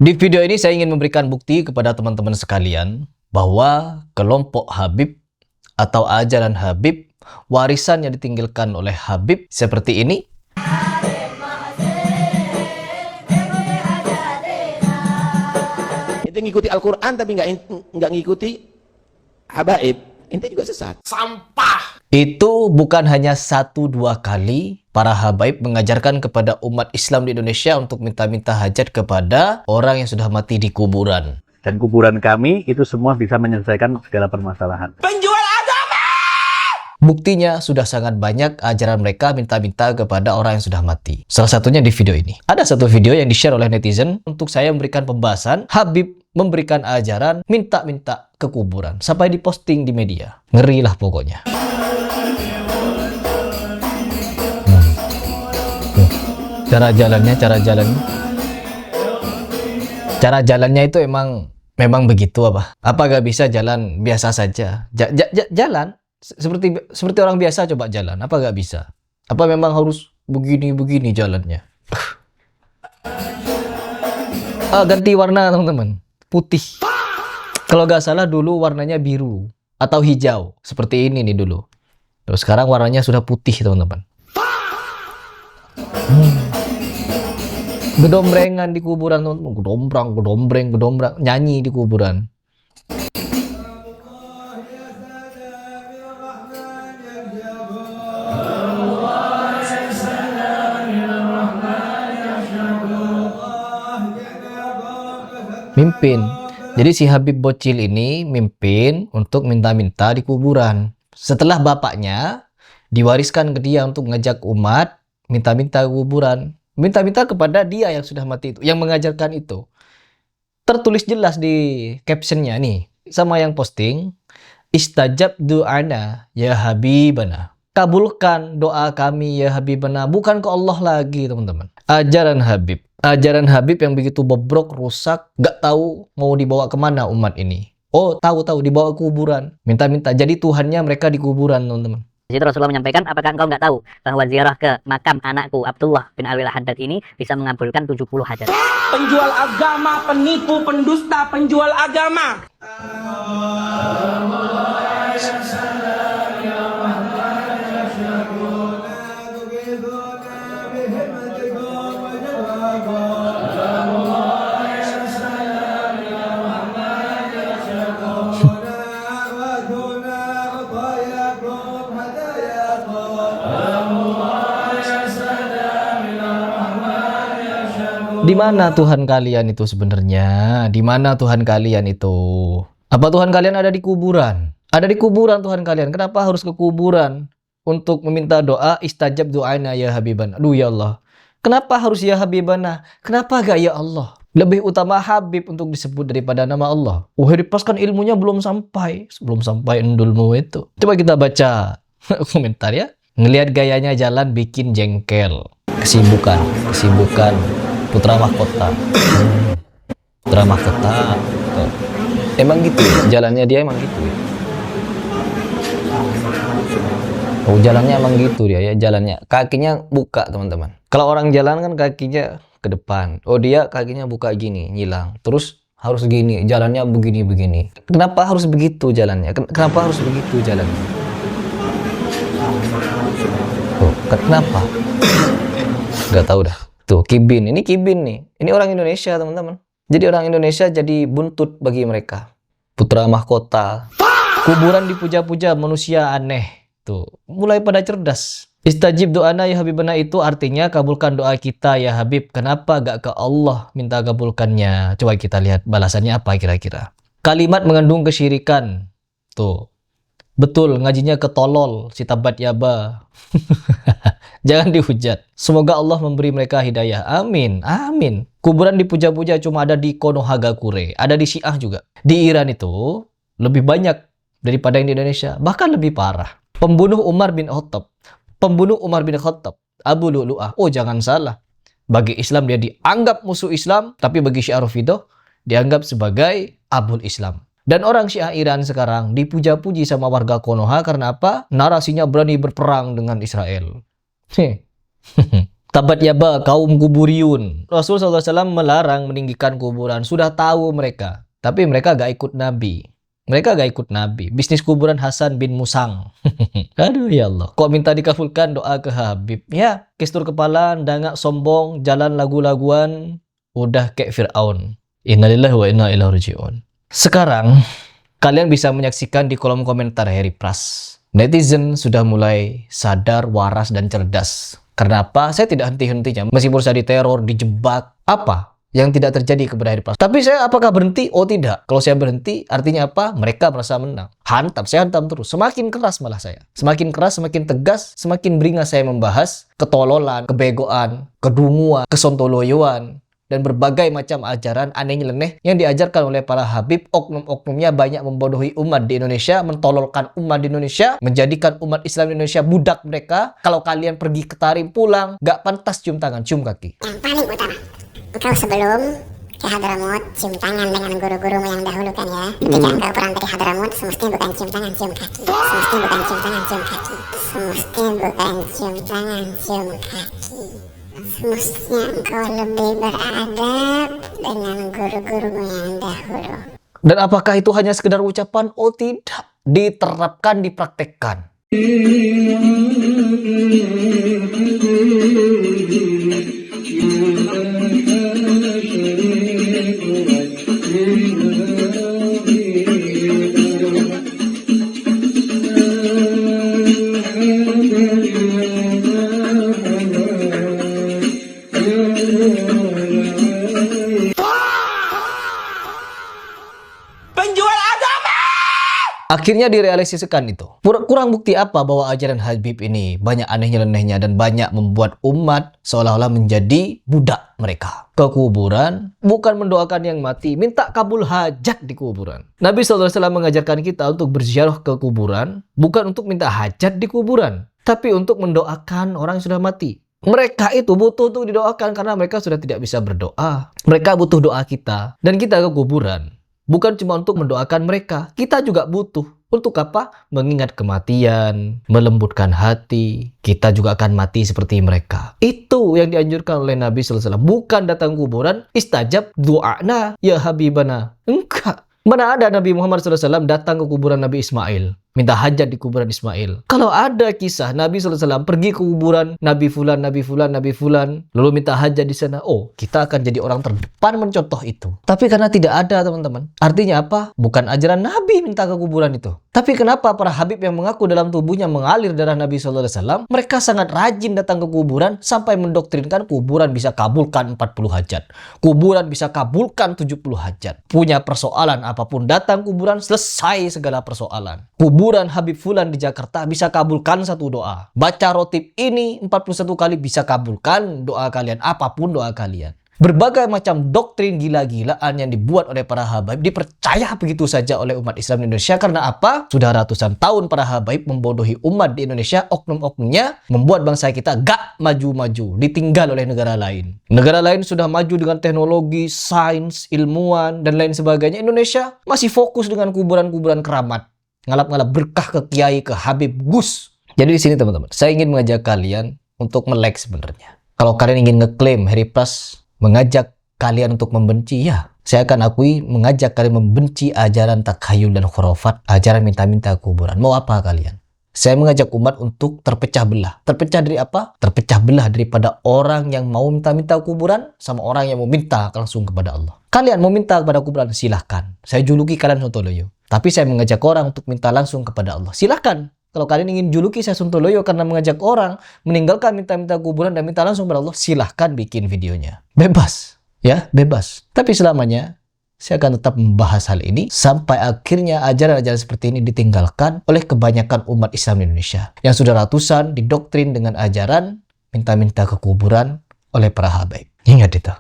Di video ini saya ingin memberikan bukti kepada teman-teman sekalian bahwa kelompok Habib atau ajaran Habib, warisan yang ditinggalkan oleh Habib seperti ini. Ente ngikuti Al-Quran tapi nggak ngikuti Habaib, ente juga sesat. Sampah. Itu bukan hanya 1-2 kali para habaib mengajarkan kepada umat Islam di Indonesia untuk minta-minta hajat kepada orang yang sudah mati di kuburan. Dan kuburan kami itu semua bisa menyelesaikan segala permasalahan. Penjual agama! Buktinya sudah sangat banyak ajaran mereka minta-minta kepada orang yang sudah mati. Salah satunya di video ini. Ada satu video yang di-share oleh netizen untuk saya memberikan pembahasan Habib memberikan ajaran minta-minta ke kuburan. Sampai diposting di media. Ngeri lah pokoknya. Cara jalannya itu memang begitu apa? Apa gak bisa jalan biasa saja? Jalan seperti orang biasa coba jalan. Apa gak bisa? Apa memang harus begini jalannya? Ganti warna teman-teman, putih. Kalau gak salah dulu warnanya biru atau hijau seperti ini nih dulu. Terus sekarang warnanya sudah putih teman-teman. Gedombrengan di kuburan, gedombrang, nyanyi di kuburan. Mimpin. Jadi si Habib bocil ini mimpin untuk minta-minta di kuburan. Setelah bapaknya diwariskan ke dia untuk ngajak umat minta-minta ke kuburan. Minta-minta kepada dia yang sudah mati itu, yang mengajarkan itu. Tertulis jelas di captionnya nih, sama yang posting, istajab du'ana ya habibana. Kabulkan doa kami ya habibana. Bukan ke Allah lagi teman-teman. Ajaran Habib. Ajaran Habib yang begitu bobrok, rusak, gak tahu mau dibawa kemana umat ini. Oh tahu dibawa ke kuburan. Minta-minta, jadi Tuhannya mereka di kuburan teman-teman. Di situ Rasulullah menyampaikan, apakah engkau nggak tahu bahwa ziarah ke makam anakku Abdullah bin Alwi Al-Haddad ini bisa mengabulkan 70 hajat. Penjual agama, penipu, pendusta, penjual agama. Di mana Tuhan kalian itu sebenarnya? Di mana Tuhan kalian itu? Apa Tuhan kalian ada di kuburan? Ada di kuburan Tuhan kalian. Kenapa harus ke kuburan untuk meminta doa istajab do'ana ya habibana? Aduh ya Allah. Kenapa harus ya habibana? Kenapa gak ya Allah? Lebih utama Habib untuk disebut daripada nama Allah. Dipaskan ilmunya belum sampai endulmu itu. Coba kita baca komentar ya. Ngelihat gayanya jalan bikin jengkel. Kesibukan. Putra mahkota. Putra mahkota. Emang gitu ya? Jalannya dia emang gitu ya? Oh, jalannya emang gitu dia ya, jalannya. Kakinya buka, teman-teman. Kalau orang jalan kan kakinya ke depan. Oh, dia kakinya buka gini, nyilang. Terus harus gini, jalannya begini. Kenapa harus begitu jalannya? Kenapa harus begitu jalannya? Oh, kenapa? Gak tahu dah. Tuh, Kibin. Ini Kibin nih. Ini orang Indonesia, teman-teman. Jadi orang Indonesia jadi buntut bagi mereka. Putra mahkota. Kuburan dipuja-puja, manusia aneh. Tuh, mulai pada cerdas. Istajib do'ana ya habibana itu artinya kabulkan doa kita ya Habib. Kenapa gak ke Allah minta kabulkannya? Coba kita lihat balasannya apa kira-kira. Kalimat mengandung kesyirikan. Tuh. Betul, ngajinya ketolol, si tabat yaba. Jangan dihujat. Semoga Allah memberi mereka hidayah. Amin. Kuburan dipuja-puja cuma ada di Konohagakure. Ada di Syiah juga. Di Iran itu lebih banyak daripada yang di Indonesia. Bahkan lebih parah. Pembunuh Umar bin Khattab. Abu Lu'lu'ah. Oh jangan salah. Bagi Islam dia dianggap musuh Islam. Tapi bagi Syiah Rafidhah dianggap sebagai Abul Islam. Dan orang Syiah Iran sekarang dipuja-puji sama warga Konoha karena apa? Narasinya berani berperang dengan Israel. Tabat yaba kaum kuburiyun. Rasul SAW melarang meninggikan kuburan. Sudah tahu mereka. Tapi mereka gak ikut Nabi. Mereka gak ikut Nabi. Bisnis kuburan Hasan bin Musang. Aduh ya Allah. Kok minta dikabulkan doa ke Habib? Ya, kistur kepala, dangak sombong, jalan lagu-laguan. Udah kayak Fir'aun. Innalillahi wa inna ilaihi raji'un. Sekarang, kalian bisa menyaksikan di kolom komentar Harry Pras. Netizen sudah mulai sadar, waras, dan cerdas. Karena apa? Saya tidak henti-hentinya. Meskipun saya diteror, dijebak. Apa yang tidak terjadi kepada Harry Pras? Tapi saya apakah berhenti? Oh tidak. Kalau saya berhenti, artinya apa? Mereka merasa menang. Hantam, saya hantam terus. Semakin keras malah saya. Semakin keras, semakin tegas, semakin beringas saya membahas ketololan, kebegoan, kedunguan, kesontoloyoan, dan berbagai macam ajaran aneh nyeleneh yang diajarkan oleh para habib. Oknum-oknumnya banyak membodohi umat di Indonesia, mentololkan umat di Indonesia, menjadikan umat Islam di Indonesia budak mereka. Kalau kalian pergi ke Tarim pulang, gak pantas cium tangan, cium kaki. Yang paling utama, engkau sebelum ke Hadramut cium tangan dengan guru-gurumu yang dahulu kan ya. Ketika engkau pulang dari Hadramut, semestinya bukan cium tangan, cium kaki. Semestinya bukan cium tangan, cium kaki. Semestinya bukan cium tangan, cium kaki. Semestinya engkau lebih beradab dengan guru-gurumu yang dahulu. Dan apakah itu hanya sekedar ucapan? Oh tidak. Diterapkan, dipraktekkan. Penjual agama! Akhirnya direalisasikan itu. Kurang bukti apa bahwa ajaran Habib ini banyak aneh nyelenehnya dan banyak membuat umat seolah-olah menjadi budak mereka. Ke kuburan bukan mendoakan yang mati, minta kabul hajat di kuburan. Nabi SAW mengajarkan kita untuk berziarah ke kuburan bukan untuk minta hajat di kuburan, tapi untuk mendoakan orang yang sudah mati. Mereka itu butuh untuk didoakan karena mereka sudah tidak bisa berdoa. Mereka butuh doa kita. Dan kita ke kuburan bukan cuma untuk mendoakan mereka, kita juga butuh. Untuk apa? Mengingat kematian, melembutkan hati. Kita juga akan mati seperti mereka. Itu yang dianjurkan oleh Nabi SAW. Bukan datang kuburan, istajab du'ana ya habibana. Enggak. Mana ada Nabi Muhammad SAW datang ke kuburan Nabi Ismail, minta hajat di kuburan Ismail. Kalau ada kisah Nabi SAW pergi ke kuburan Nabi Fulan, Nabi Fulan, Nabi Fulan, lalu minta hajat di sana, oh kita akan jadi orang terdepan mencontoh itu. Tapi karena tidak ada teman-teman, artinya apa? Bukan ajaran Nabi minta ke kuburan itu. Tapi kenapa para habib yang mengaku dalam tubuhnya mengalir darah Nabi SAW, mereka sangat rajin datang ke kuburan sampai mendoktrinkan kuburan bisa kabulkan 40 hajat. Kuburan bisa kabulkan 70 hajat. Punya persoalan apapun datang kuburan, selesai segala persoalan. Kuburan Habib Fulan di Jakarta bisa kabulkan satu doa. Baca rotib ini 41 kali bisa kabulkan doa kalian, apapun doa kalian. Berbagai macam doktrin gila-gilaan yang dibuat oleh para habaib dipercaya begitu saja oleh umat Islam di Indonesia. Karena apa? Sudah ratusan tahun para habaib membodohi umat di Indonesia. Oknum-oknumnya membuat bangsa kita gak maju-maju, ditinggal oleh negara lain. Negara lain sudah maju dengan teknologi, sains, ilmuwan, dan lain sebagainya. Indonesia masih fokus dengan kuburan-kuburan keramat, ngalap-ngalap berkah ke kiai, ke Habib Gus. Jadi di sini teman-teman, saya ingin mengajak kalian untuk melek sebenarnya. Kalau kalian ingin ngeklaim Harry Pras mengajak kalian untuk membenci, ya saya akan akui mengajak kalian membenci ajaran takhayul dan khurafat, ajaran minta-minta kuburan. Mau apa kalian? Saya mengajak umat untuk terpecah belah. Terpecah dari apa? Terpecah belah daripada orang yang mau minta-minta kuburan sama orang yang mau minta langsung kepada Allah. Kalian mau minta kepada kuburan, silahkan. Saya juluki kalian sontoloyo. Tapi saya mengajak orang untuk minta langsung kepada Allah. Silahkan. Kalau kalian ingin juluki saya sontoloyo karena mengajak orang meninggalkan minta-minta kuburan dan minta langsung kepada Allah, silahkan bikin videonya. Bebas. Ya, bebas. Tapi selamanya saya akan tetap membahas hal ini sampai akhirnya ajaran-ajaran seperti ini ditinggalkan oleh kebanyakan umat Islam di Indonesia yang sudah ratusan didoktrin dengan ajaran minta-minta ke kuburan oleh para habaib. Ingat itu.